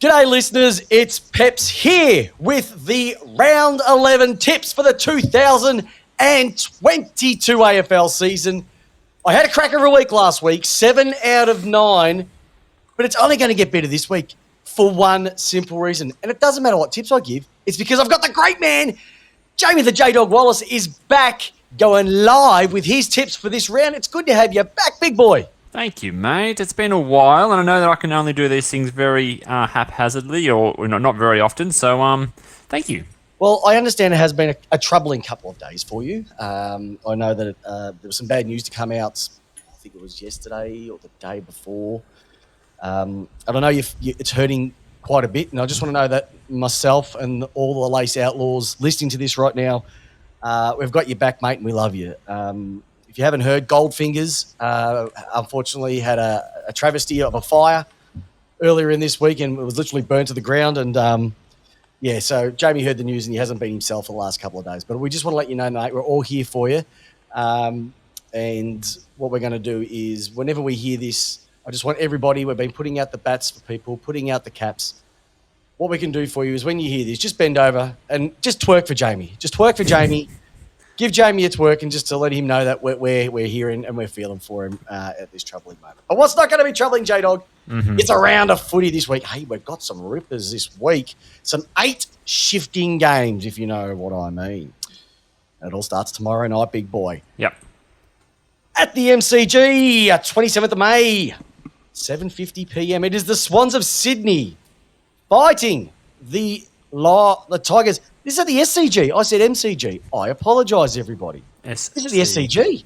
G'day listeners, it's Peps here with the Round 11 tips for the 2022 AFL season. I had a cracker of a week last week, 7 out of 9, but it's only going to get better this week for one simple reason. And it doesn't matter what tips I give, it's because I've got the great man, Jamie the J-Dog Wallis, is back going live with his tips for this round. It's good to have you back, big boy. Thank you, mate. It's been a while, and I know that I can only do these things very haphazardly or not very often, so thank you. Well, I understand it has been a troubling couple of days for you. I know that there was some bad news to come out, I think it was yesterday or the day before. I don't know if it's hurting quite a bit, and I just want to know that myself and all the Lace Outlaws listening to this right now, we've got your back, mate, and we love you. If you haven't heard, Goldfingers unfortunately had a travesty of a fire earlier in this week, and it was literally burnt to the ground. And so Jamie heard the news and he hasn't been himself for the last couple of days. But we just want to let you know, mate, we're all here for you. And what we're going to do is whenever we hear this, I just want everybody, we've been putting out the bats for people, putting out the caps. What we can do for you is when you hear this, just bend over and just twerk for Jamie. Just twerk for Jamie. Give Jamie a twerk, and just to let him know that we're hearing and we're feeling for him at this troubling moment. But what's not going to be troubling, J-Dog? Mm-hmm. It's a round of footy this week. Hey, we've got some rippers this week. Some 8 shifting games, if you know what I mean. It all starts tomorrow night, big boy. Yep. At the MCG, 27th of May, 7:50 p.m. It is the Swans of Sydney fighting the Tigers. This is at the SCG. I said MCG. I apologise, everybody. This is the SCG.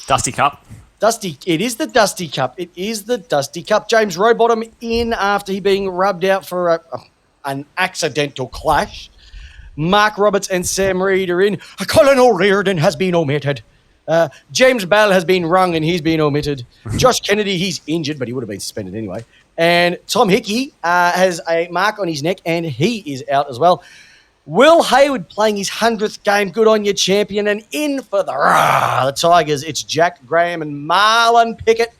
Dusty Cup. It is the Dusty Cup. It is the Dusty Cup. James Rowbottom in after he being rubbed out for an accidental clash. Mark Roberts and Sam Reid are in. Colin O'Riordan has been omitted. James Bell has been rung and he's been omitted. Josh Kennedy, he's injured, but he would have been suspended anyway. And Tom Hickey has a mark on his neck and he is out as well. Will Hayward playing his 100th game. Good on you, champion. And in for the Tigers, it's Jack Graham and Marlon Pickett.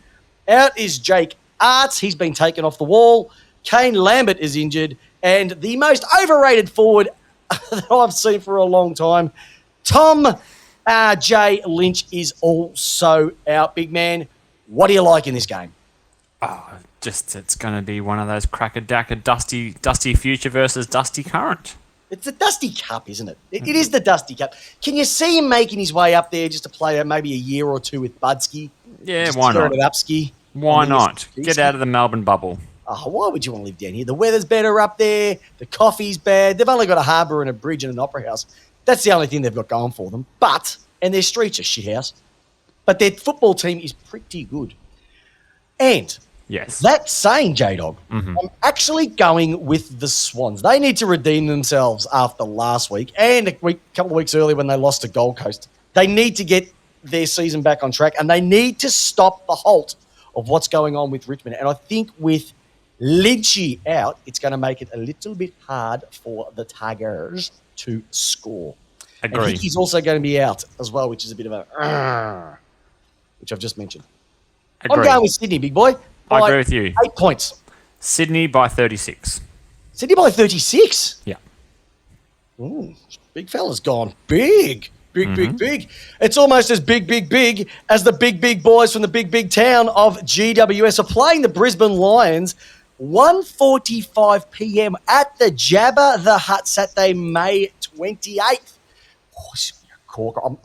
Out is Jake Arts. He's been taken off the wall. Kane Lambert is injured. And the most overrated forward that I've seen for a long time, Tom J. Lynch, is also out. Big man, what do you like in this game? It's going to be one of those cracker-dacker dusty future versus dusty current. It's the Dusty Cup, isn't it? It is the Dusty Cup. Can you see him making his way up there just to play maybe a year or two with Budsky? Yeah, why not? Why not? Get out of the Melbourne bubble. Oh, why would you want to live down here? The weather's better up there. The coffee's bad. They've only got a harbour and a bridge and an opera house. That's the only thing they've got going for them. And their streets are shithouse. But their football team is pretty good. And yes, that saying, J-Dog, I'm actually going with the Swans. They need to redeem themselves after last week and a couple of weeks earlier when they lost to Gold Coast. They need to get their season back on track and they need to stop the halt of what's going on with Richmond. And I think with Lynchy out, it's going to make it a little bit hard for the Tigers to score. Agree. And Hickey's also going to be out as well, which is a bit of a which I've just mentioned. Agree. I'm going with Sydney, big boy. I agree with you. 8 points. Sydney by 36. Sydney by 36? Yeah. Ooh, big fella's gone big. Big. It's almost as big as the big boys from the big town of GWS are playing the Brisbane Lions 1:45 p.m. at the Jabba the Hutt, Saturday, May 28th.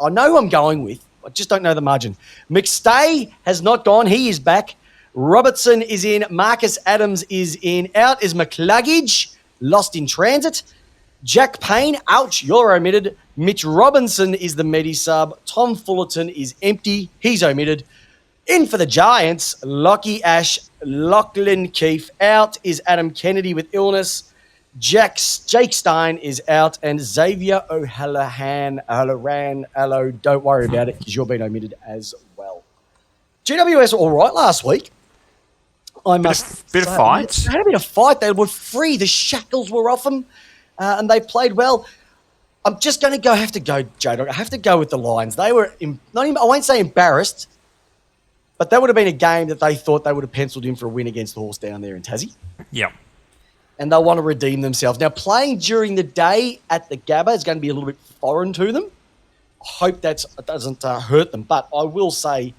I know who I'm going with. I just don't know the margin. McStay has not gone. He is back. Robertson is in. Marcus Adams is in. Out is McCluggage, lost in transit. Jack Payne, ouch, you're omitted. Mitch Robinson is the Medi sub. Tom Fullerton is empty. He's omitted. In for the Giants, Lockie Ash, Lachlan Keefe. Out is Adam Kennedy with illness. Jake Stein is out, and Xavier O'Halloran, don't worry about it because you're being omitted as well. GWS were all right last week. Bit of fight. They had a bit of fight. They were free. The shackles were off them, and they played well. I'm just going to have to go, J-Dog. I have to go with the Lions. They were, I won't say embarrassed, but that would have been a game that they thought they would have penciled in for a win against the Horse down there in Tassie. Yep. and they'll want to redeem themselves. Now, playing during the day at the Gabba is going to be a little bit foreign to them. I hope that doesn't hurt them. But I will say,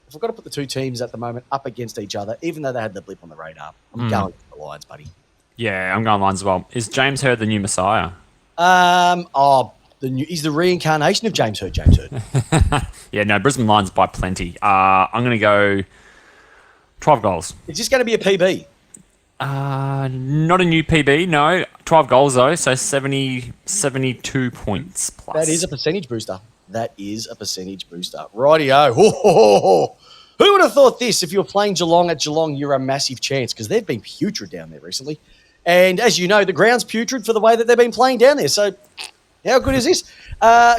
if we've got to put the two teams at the moment up against each other, even though they had the blip on the radar, I'm going with the Lions, buddy. Yeah, I'm going Lions as well. Is James Hurd the new Messiah? He's the reincarnation of James Hurd. James Hurd. Yeah, no, Brisbane Lions by plenty. I'm going to go 12 goals. Is this going to be a PB? Not a new PB, no. 12 goals, though, so 72 points plus. That is a percentage booster. Rightio. Who would have thought this? If you were playing Geelong at Geelong, you're a massive chance because they've been putrid down there recently. And as you know, the ground's putrid for the way that they've been playing down there. So how good is this?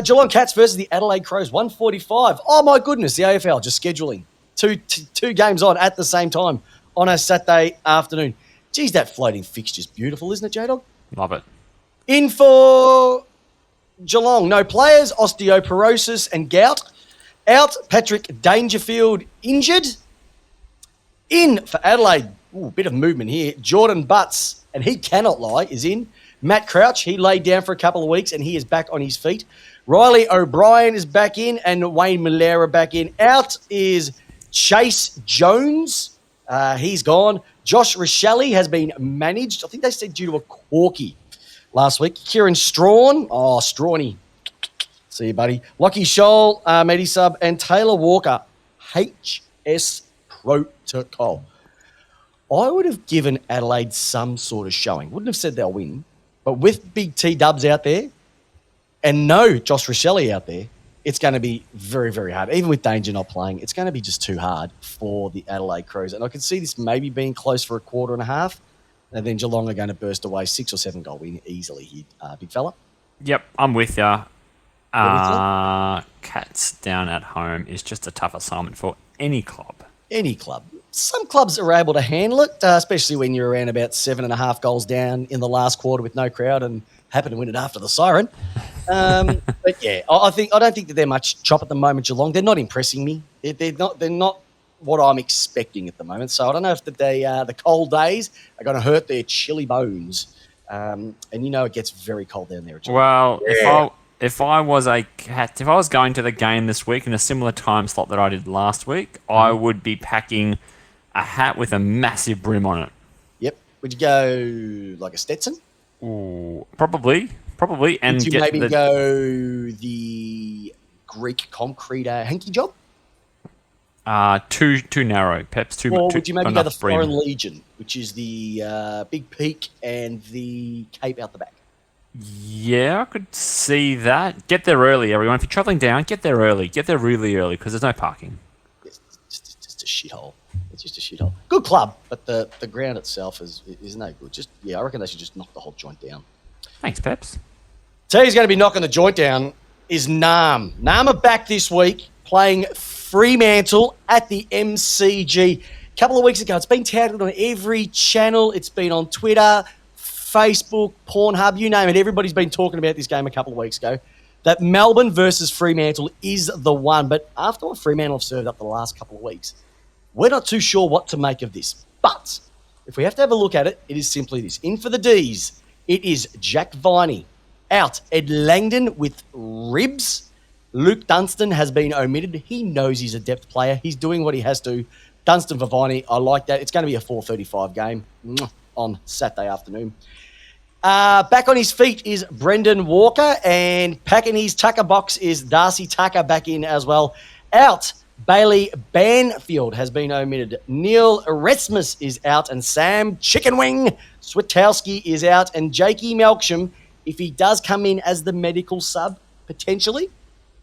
Geelong Cats versus the Adelaide Crows, 145. Oh, my goodness, the AFL just scheduling two games on at the same time on a Saturday afternoon. Geez, that floating fixture's beautiful, isn't it, J-Dog? Love it. In for Geelong, no players, osteoporosis and gout. Out, Patrick Dangerfield injured. In for Adelaide, bit of movement here. Jordan Butts, and he cannot lie, is in. Matt Crouch, he laid down for a couple of weeks and he is back on his feet. Riley O'Brien is back in and Wayne Malera back in. Out is Chase Jones. He's gone. Josh Rochelle has been managed. I think they said due to a corky last week. Kieran Strawn. Oh, Strawny. See you, buddy. Lockie Scholl, Medisub, and Taylor Walker. HS Protocol. I would have given Adelaide some sort of showing. Wouldn't have said they'll win. But with big T-dubs out there and no Josh Rochelle out there, it's going to be very, very hard. Even with Danger not playing, it's going to be just too hard for the Adelaide Crows. And I can see this maybe being close for a quarter and a half. And then Geelong are going to burst away 6 or 7 goal win easily here, big fella. Yep, I'm with you. Cats down at home is just a tough assignment for any club. Any club. Some clubs are able to handle it, especially when you're around about 7.5 goals down in the last quarter with no crowd and happen to win it after the siren. But yeah, I don't think that they're much chop at the moment, Geelong. They're not impressing me. They're not what I'm expecting at the moment. So I don't know if the cold days are going to hurt their chilly bones. And you know it gets very cold down there. Well, yeah. If I was a cat, if I was going to the game this week in a similar time slot that I did last week, I would be packing a hat with a massive brim on it. Yep. Would you go like a Stetson? Ooh, probably. And would you maybe go the Greek concrete hanky job? Too narrow, Peps. Or would you maybe go the Foreign Legion, which is the big peak and the cape out the back? Yeah, I could see that. Get there early, everyone. If you're travelling down, get there early. Get there really early because there's no parking. It's just a shithole. It's just a shithole. Good club, but the ground itself is no good. I reckon they should just knock the whole joint down. Thanks, Peps. Tell you who's going to be knocking the joint down is Nam. Nam are back this week playing Fremantle at the MCG. A couple of weeks ago, it's been touted on every channel. It's been on Twitter, Facebook, Pornhub, you name it. Everybody's been talking about this game a couple of weeks ago. That Melbourne versus Fremantle is the one. But after what Fremantle have served up the last couple of weeks, we're not too sure what to make of this. But if we have to have a look at it, it is simply this. In for the Ds, it is Jack Viney. Out, Ed Langdon with ribs. Luke Dunstan has been omitted. He knows he's a depth player. He's doing what he has to. Dunstan for Viney, I like that. It's going to be a 4:35 game on Saturday afternoon. Back on his feet is Brendan Walker, and packing his Tucker box is Darcy Tucker back in as well. Out, Bailey Banfield has been omitted. Neil Erasmus is out, and Sam Chickenwing Switowski is out, and Jakey Melksham, if he does come in as the medical sub, potentially,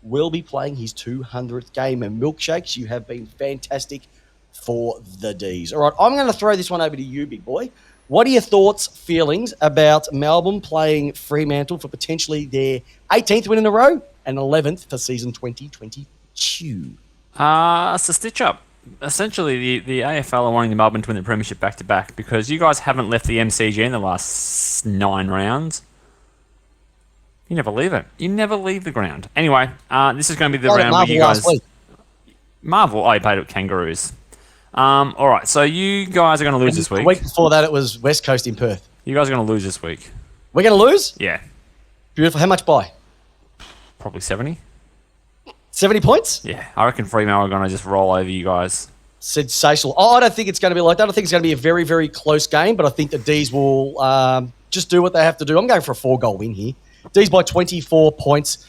will be playing his 200th game. And Milkshakes, you have been fantastic for the Ds. All right, I'm going to throw this one over to you, big boy. What are your thoughts, feelings about Melbourne playing Fremantle for potentially their 18th win in a row and 11th for season 2022? It's a stitch up. Essentially, the AFL are wanting the Melbourne to win the premiership back-to-back because you guys haven't left the MCG in the last 9 rounds. You never leave it. You never leave the ground. Anyway, this is going to be the round where you guys... Marvel, you played it with Kangaroos. All right, so you guys are going to lose this week. The week before that, it was West Coast in Perth. You guys are going to lose this week. We're going to lose? Yeah. Beautiful. How much by? Probably 70. 70 points? Yeah. I reckon Fremantle are going to just roll over you guys. Sensational. I don't think it's going to be like that. I think it's going to be a very, very close game, but I think the D's will just do what they have to do. I'm going for a 4-goal win here. D's by 24 points.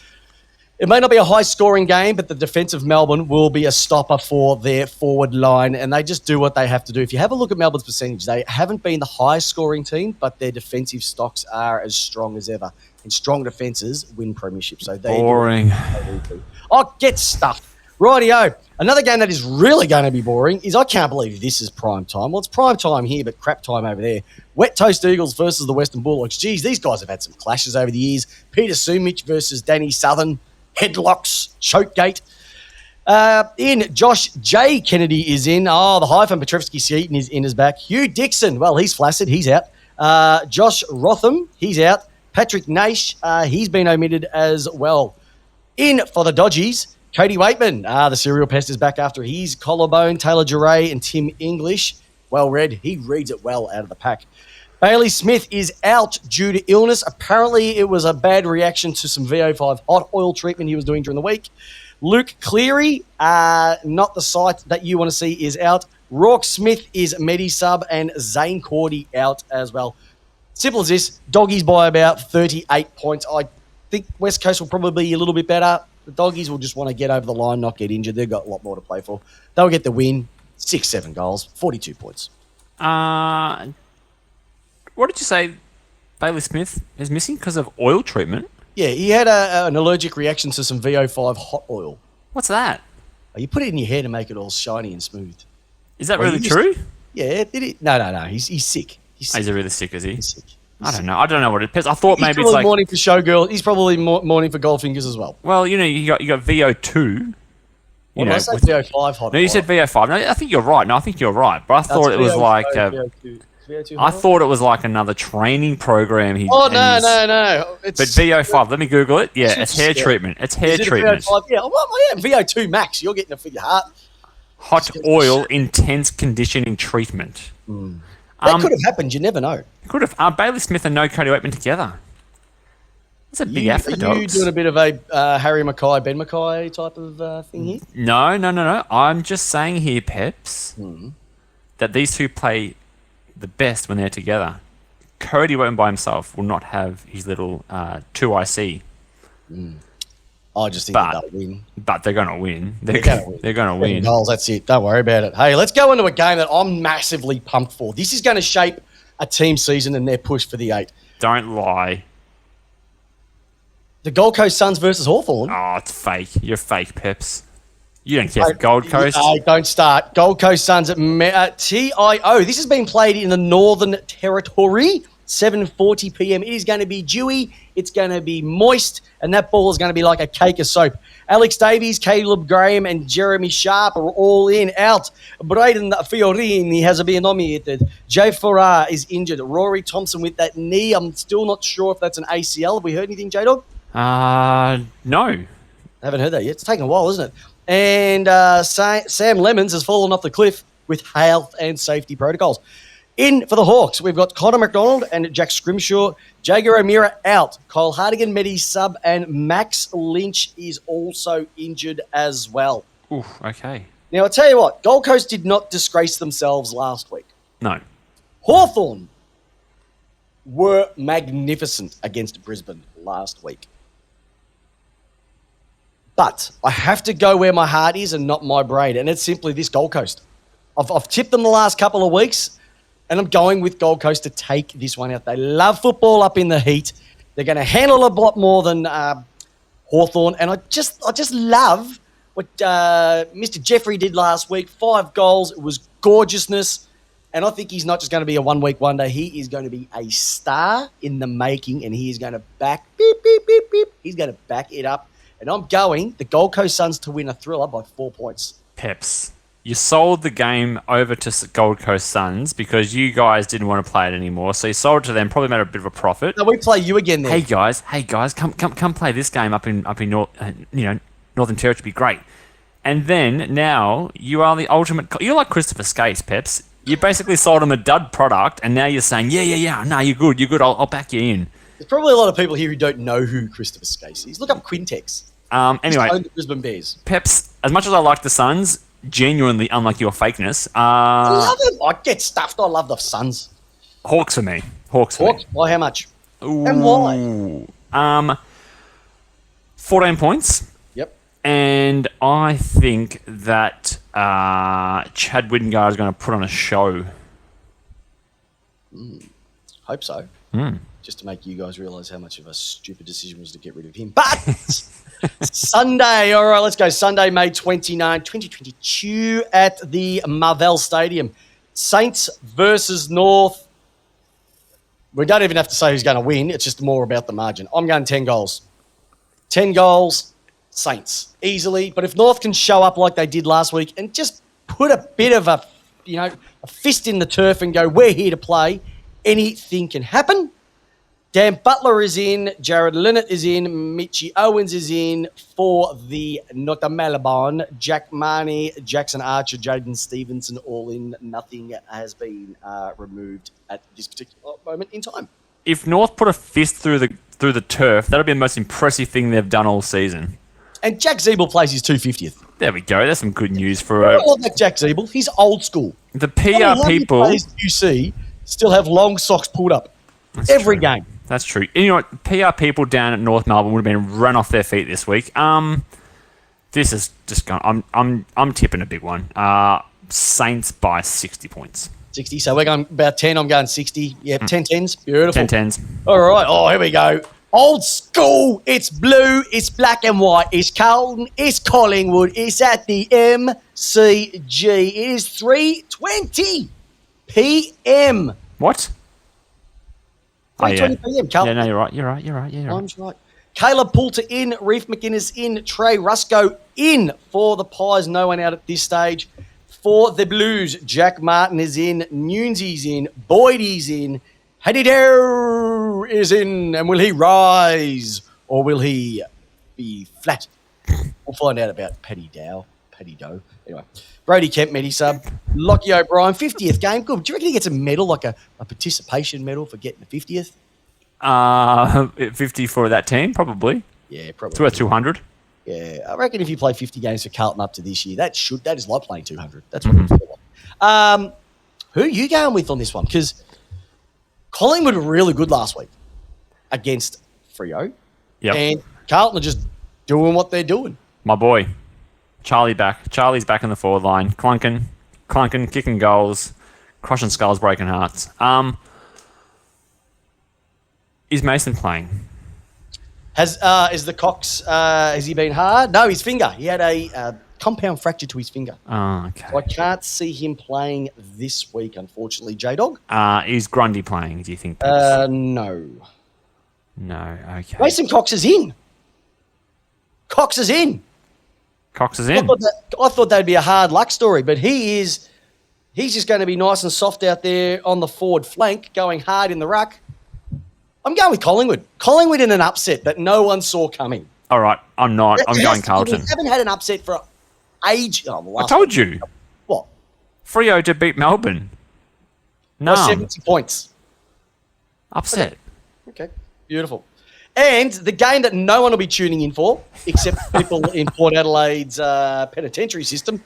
It may not be a high-scoring game, but the defence of Melbourne will be a stopper for their forward line, and they just do what they have to do. If you have a look at Melbourne's percentage, they haven't been the highest-scoring team, but their defensive stocks are as strong as ever. And strong defences win premierships. So boring. Oh, get stuffed. Rightio. Another game that is really going to be boring is I can't believe this is prime time. Well, it's prime time here, but crap time over there. Wet Toast Eagles versus the Western Bulldogs. Geez, these guys have had some clashes over the years. Peter Sumich versus Danny Southern. Headlocks, Chokegate. In Josh J. Kennedy is in. Oh, the hyphen Petrevsky Seaton is in his back. Hugh Dixon, well, he's flaccid. He's out. Josh Rotham, he's out. Patrick Naish, he's been omitted as well. In for the Dodgies, Cody Waitman. The serial pest is back after his collarbone. Taylor Duray and Tim English. Well read. He reads it well out of the pack. Bailey Smith is out due to illness. Apparently, it was a bad reaction to some VO5 hot oil treatment he was doing during the week. Luke Cleary, not the sight that you want to see, is out. Rourke Smith is Medi-sub, and Zane Cordy out as well. Simple as this. Doggies by about 38 points. I think West Coast will probably be a little bit better. The Doggies will just want to get over the line, not get injured. They've got a lot more to play for. They'll get the win. 6-7 goals, 42 points. What did you say Bailey Smith is missing because of oil treatment? Yeah, he had an allergic reaction to some VO5 hot oil. What's that? Oh, you put it in your hair to make it all shiny and smooth. Is that really true? Yeah, no. He's sick. He's really sick, is he? He's sick. I don't know. I don't know what it is. I thought maybe it's like morning for Showgirl. He's probably morning for Goldfingers as well. Well, you got VO2. What did I say? VO5 hot. No, you said VO5. No, I think you're right. But I thought it was like I thought it was like another training program. No. But VO5, let me Google it. Yeah, it's hair treatment. It's hair treatment. Yeah, VO2 max. You're getting it for your heart. Hot oil intense conditioning treatment. That could have happened. You never know. Could have. Bailey Smith and no Cody Waitman together. That's a big effort, dogs. Are you doing a bit of a Harry Mackay, Ben Mackay type of thing here? No. I'm just saying here, Peps, that these two play the best when they're together. Cody Waitman by himself will not have his little 2IC. I just think they'll win. But they're going to win. They're going to win. Goals, that's it. Don't worry about it. Hey, let's go into a game that I'm massively pumped for. This is going to shape a team season and their push for the 8. Don't lie. The Gold Coast Suns versus Hawthorn. Oh, it's fake. You're fake, Peps. You don't care for Gold Coast. Don't start. Gold Coast Suns at TIO. This has been played in the Northern Territory. 7:40 p.m. It is going to be dewy. It's going to be moist. And that ball is going to be like a cake of soap. Alex Davies, Caleb Graham, and Jeremy Sharp are all in. Out. Braden Fiorini has been nominated. Jay Farrar is injured. Rory Thompson with that knee. I'm still not sure if that's an ACL. Have we heard anything, J-Dog? No. Haven't heard that yet. It's taken a while, isn't it? And Sam Lemons has fallen off the cliff with health and safety protocols. In for the Hawks, we've got Connor McDonald and Jack Scrimshaw. Jager O'Meara out. Kyle Hardigan, Medi-sub, and Max Lynch is also injured as well. Oof, okay. Now, I'll tell you what. Gold Coast did not disgrace themselves last week. No. Hawthorn were magnificent against Brisbane last week. But I have to go where my heart is and not my brain, and it's simply this Gold Coast. I've tipped them the last couple of weeks, and I'm going with Gold Coast to take this one out. They love football up in the heat. They're going to handle a lot more than Hawthorn, and I just love what Mr. Jeffrey did last week. 5 goals. It was gorgeousness, and I think he's not just going to be a one-week wonder. He is going to be a star in the making, and he is going to back He's going to back it up. And I'm going the Gold Coast Suns to win a thriller by 4 points. Peps, you sold the game over to Gold Coast Suns because you guys didn't want to play it anymore. So you sold it to them, probably made a bit of a profit. No, we play you again then. Hey guys, come play this game up in Northern Territory. Be great. And then now you are the ultimate. You're like Christopher Skase, Peps. You basically sold them a dud product, and now you're saying, yeah, no, you're good, I'll back you in. There's probably a lot of people here who don't know who Christopher Skase is. Look up Quintex. Anyway, He's owned the Brisbane Bears. Peps, as much as I like the Suns, genuinely, unlike your fakeness, I love them. I get stuffed. I love the Suns. Hawks for me. Hawks for me. Why? How much? Ooh. And why? 14 points. Yep. And I think that Chad Wittengard is going to put on a show. Hope so. Mm. Just to make you guys realise how much of a stupid decision was to get rid of him. But Sunday, all right, let's go. Sunday, May 29, 2022 at the Marvell Stadium. Saints versus North. We don't even have to say who's going to win. It's just more about the margin. I'm going 10 goals. 10 goals, Saints, easily. But if North can show up like they did last week and just put a bit of a fist in the turf and go, we're here to play, anything can happen. Dan Butler is in, Jared Linnett is in, Mitchie Owens is in for the Nota Malabon, Jack Marnie, Jackson Archer, Jaden Stevenson, all in. Nothing has been removed at this particular moment in time. If North put a fist through the turf, that'll be the most impressive thing they've done all season. And Jack Zeeble plays his 250th. There we go. That's some good news for I love that Jack Zeeble. He's old school. The PR people. You see, still have long socks pulled up every game. That's true. You know what? PR people down at North Melbourne would have been run off their feet this week. This is just going. I'm tipping a big one. Saints by 60 points. 60. So we're going about 10. I'm going 60. Yeah, 10-10s. Beautiful. 10-10s. All right. Oh, here we go. Old school. It's blue. It's black and white. It's Carlton. It's Collingwood. It's at the MCG. It is 3:20 p.m. What? 3:20 p.m. Carlton. Yeah, no, you're right. Yeah, Time's right. Caleb Poulter in. Reef McInnes in. Trey Rusco in for the Pies. No one out at this stage. For the Blues, Jack Martin is in. Nunesi's in. Boydie's in. Hadidare is in. And will he rise or will he be flat? We'll find out about Paddy Dow. Anyway, Brody Kemp, Medi-sub. Lockie O'Brien, 50th game. Good. Do you reckon he gets a medal, like a participation medal for getting the 50th? 50 for that team, probably. Yeah, probably. It's worth 200. Yeah, I reckon if you play 50 games for Carlton up to this year, that is like playing 200. That's what it's like. Who are you going with on this one? Because Collingwood were really good last week against Freo. Yep. And Carlton are just doing what they're doing. My boy, Charlie's back in the forward line. Clunking, kicking goals, crushing skulls, breaking hearts. Is Mason playing? Is the Cox, has he been hard? No, his finger. He had a compound fracture to his finger. Oh, okay. So I can't see him playing this week, unfortunately. J-Dog? Is Grundy playing, do you think? No. No, okay. Mason Cox is in. Cox is in. I thought that'd be a hard luck story, but he's just going to be nice and soft out there on the forward flank, going hard in the ruck. I'm going with Collingwood. Collingwood in an upset that no one saw coming. All right, I'm not. I'm going Carlton. We haven't had an upset for age. I told you. What? Freo to beat Melbourne. No. 70 points. Upset. Okay, beautiful. And the game that no one will be tuning in for, except people in Port Adelaide's penitentiary system,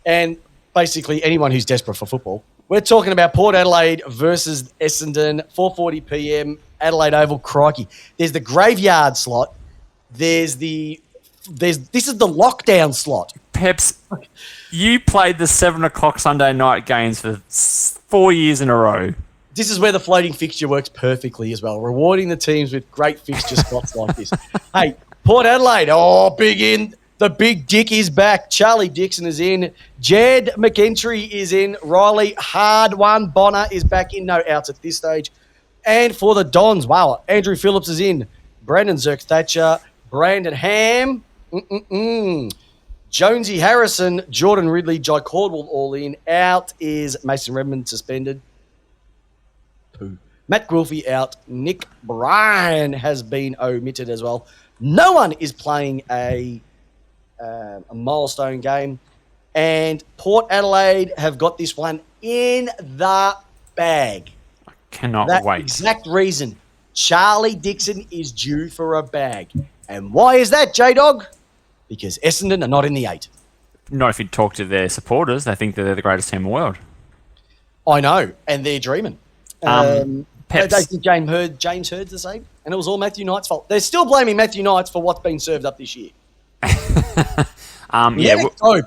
and basically anyone who's desperate for football. We're talking about Port Adelaide versus Essendon, 4:40 p.m. Adelaide Oval. Crikey. There's the graveyard slot. This is the lockdown slot. Peps, you played the 7 o'clock Sunday night games for 4 years in a row. This is where the floating fixture works perfectly as well, rewarding the teams with great fixture spots like this. Hey, Port Adelaide, big in. The big dick is back. Charlie Dixon is in. Jed McEntry is in. Riley, hard one. Bonner is back in. No outs at this stage. And for the Dons, wow, Andrew Phillips is in. Brandon Zerk-Thatcher. Brandon Ham. Jonesy Harrison. Jordan Ridley. Jai Caldwell all in. Out is Mason Redmond suspended. Pooh. Matt Gwilfie out. Nick Bryan has been omitted as well. No one is playing a milestone game, and Port Adelaide have got this one in the bag. Cannot That wait. exact reason. Charlie Dixon is due for a bag. And why is that, J-Dog? Because Essendon are not in the 8. Not if you talk to their supporters, they think that they're the greatest team in the world. I know, and they're dreaming. Peps. I think James Heard's the same, and it was all Matthew Knight's fault. They're still blaming Matthew Knights for what's been served up this year.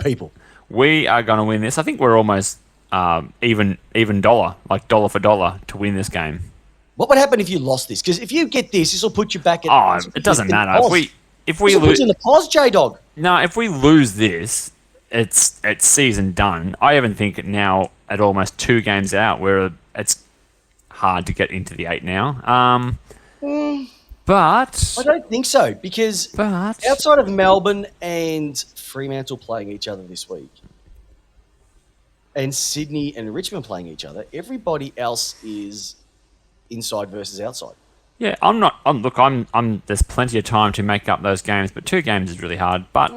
People. We are going to win this. I think we're almost even dollar, like dollar for dollar, to win this game. What would happen if you lost this? Because if you get this will put you back at... it doesn't matter. If we lose in the pause, J-Dog. No, if we lose this, it's season done. I even think now at almost 2 games out, where it's hard to get into the 8 now. But I don't think so, because outside of Melbourne and Fremantle playing each other this week, and Sydney and Richmond playing each other, everybody else is inside versus outside. Yeah, there's plenty of time to make up those games, but 2 games is really hard. But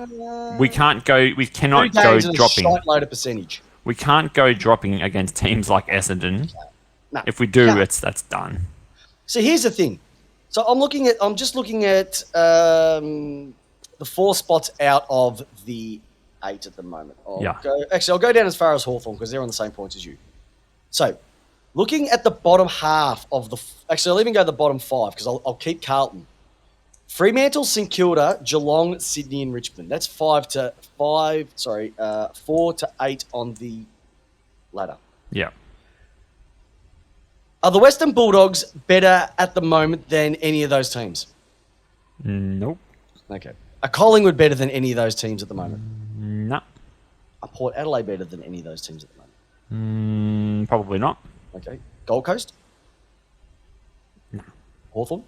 we cannot go dropping. A load of percentage. We can't go dropping against teams like Essendon. No. If we do, that's done. So here's the thing. So I'm just looking at the 4 spots out of the 8 at the moment. I'll go down as far as Hawthorn because they're on the same points as you. So looking at the bottom half of I'll even go to the bottom 5 because I'll keep Carlton. Fremantle, St Kilda, Geelong, Sydney and Richmond. That's 4 to 8 on the ladder. Yeah. Are the Western Bulldogs better at the moment than any of those teams? Nope. Okay. Are Collingwood better than any of those teams at the moment? No. Are Port Adelaide better than any of those teams at the moment? Probably not. Okay. Gold Coast? No. Hawthorn?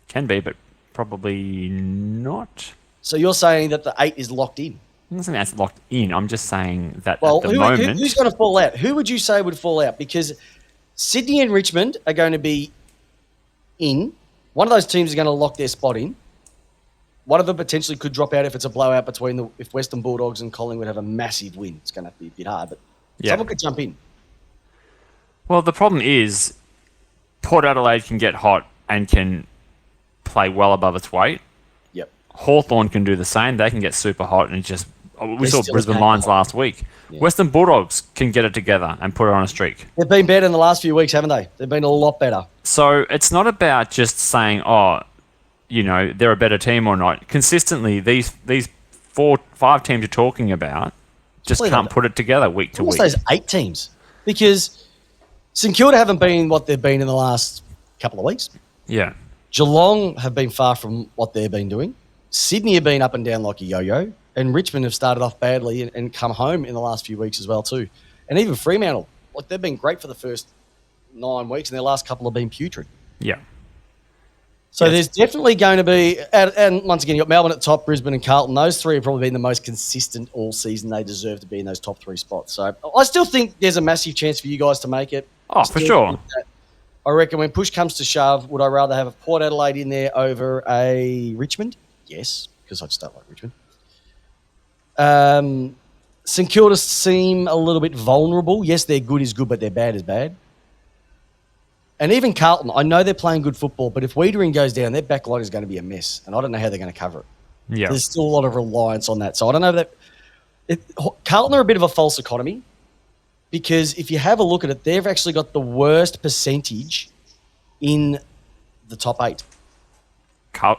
Can be, but probably not. So you're saying that the 8 is locked in? I'm not saying that's locked in. I'm just saying that at the moment... Who's going to fall out? Who would you say would fall out? Because Sydney and Richmond are going to be in. One of those teams is going to lock their spot in. One of them potentially could drop out if it's a blowout if Western Bulldogs and Collingwood have a massive win. It's going to have to be a bit hard, but someone could jump in. Well, the problem is Port Adelaide can get hot and can play well above its weight. Yep. Hawthorn can do the same. They can get super hot and just... We saw Brisbane Lions last week. Yeah. Western Bulldogs can get it together and put it on a streak. They've been better in the last few weeks, haven't they? They've been a lot better. So it's not about just saying, they're a better team or not. Consistently, these 4-5 teams you're talking about just can't put it together week to week. Those 8 teams. Because St Kilda haven't been what they've been in the last couple of weeks. Yeah. Geelong have been far from what they've been doing. Sydney have been up and down like a yo-yo. And Richmond have started off badly and come home in the last few weeks as well too. And even Fremantle, they've been great for the first 9 weeks and their last couple have been putrid. Yeah. So there's definitely going to be, and once again, you've got Melbourne at the top, Brisbane and Carlton. Those 3 have probably been the most consistent all season. They deserve to be in those top 3 spots. So I still think there's a massive chance for you guys to make it. Oh, for sure. I reckon when push comes to shove, would I rather have a Port Adelaide in there over a Richmond? Yes, because I just don't like Richmond. St Kilda seem a little bit vulnerable. Yes, their good is good, but their bad is bad. And even Carlton, I know they're playing good football, but if Wiedering goes down, their back line is going to be a mess, and I don't know how they're going to cover it. Yeah. There's still a lot of reliance on that. So I don't know Carlton are a bit of a false economy because if you have a look at it, they've actually got the worst percentage in the top 8.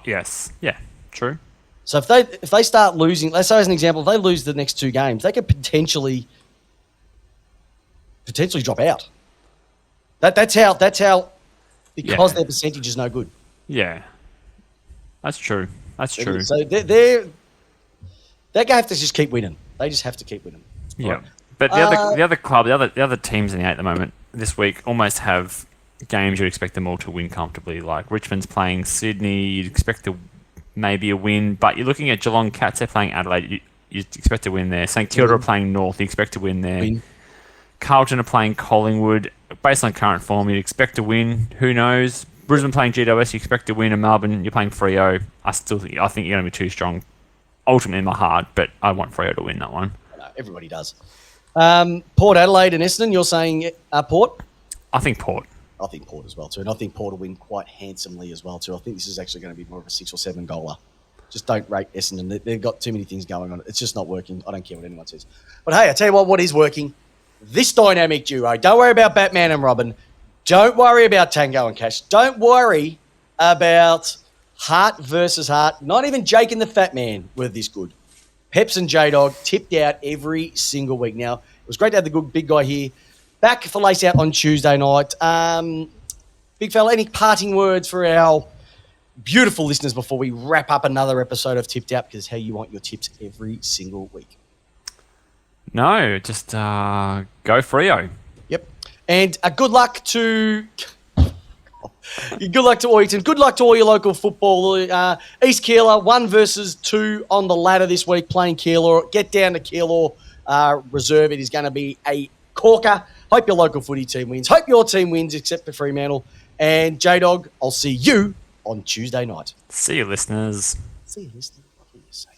Yes. Yeah, true. So if they start losing, let's say as an example, if they lose the next 2 games, they could potentially drop out. That's how because their percentage is no good. Yeah, that's true. That's true. So they have to just keep winning. They just have to keep winning. Yeah, right. But the other teams in the 8 at the moment this week almost have games you'd expect them all to win comfortably. Like Richmond's playing Sydney, you'd expect maybe a win, but you're looking at Geelong Cats, they're playing Adelaide, you expect to win there. St Kilda are playing North, you expect to win there. Carlton are playing Collingwood. Based on current form, you'd expect to win. Who knows? Brisbane playing GWS, you expect to win. And Melbourne, you're playing Freo. I think you're going to be too strong, ultimately in my heart, but I want Freo to win that one. No, everybody does. Port Adelaide and Essendon, you're saying Port? I think Port. I think Port as well, too. And I think Port will win quite handsomely as well, too. I think this is actually going to be more of a 6 or 7 goaler. Just don't rate Essendon. They've got too many things going on. It's just not working. I don't care what anyone says. But hey, I tell you what is working. This dynamic duo. Don't worry about Batman and Robin. Don't worry about Tango and Cash. Don't worry about Hart versus Hart. Not even Jake and the Fat Man were this good. Peps and J-Dog tipped out every single week. Now, it was great to have the good big guy here. Back for Lace Out on Tuesday night. Big fella, any parting words for our beautiful listeners before we wrap up another episode of Tipped Out? Because it's how you want your tips every single week. No, just go Freo. Yep. And good luck to Orrington. Good luck to all your local football. East Keilor, 1 versus 2 on the ladder this week, playing Keilor. Get down to Keilor Reserve. It is going to be a corker. Hope your local footy team wins. Hope your team wins, except for Fremantle. And J-Dog, I'll see you on Tuesday night. See you, listeners. See you, listeners. What do you say?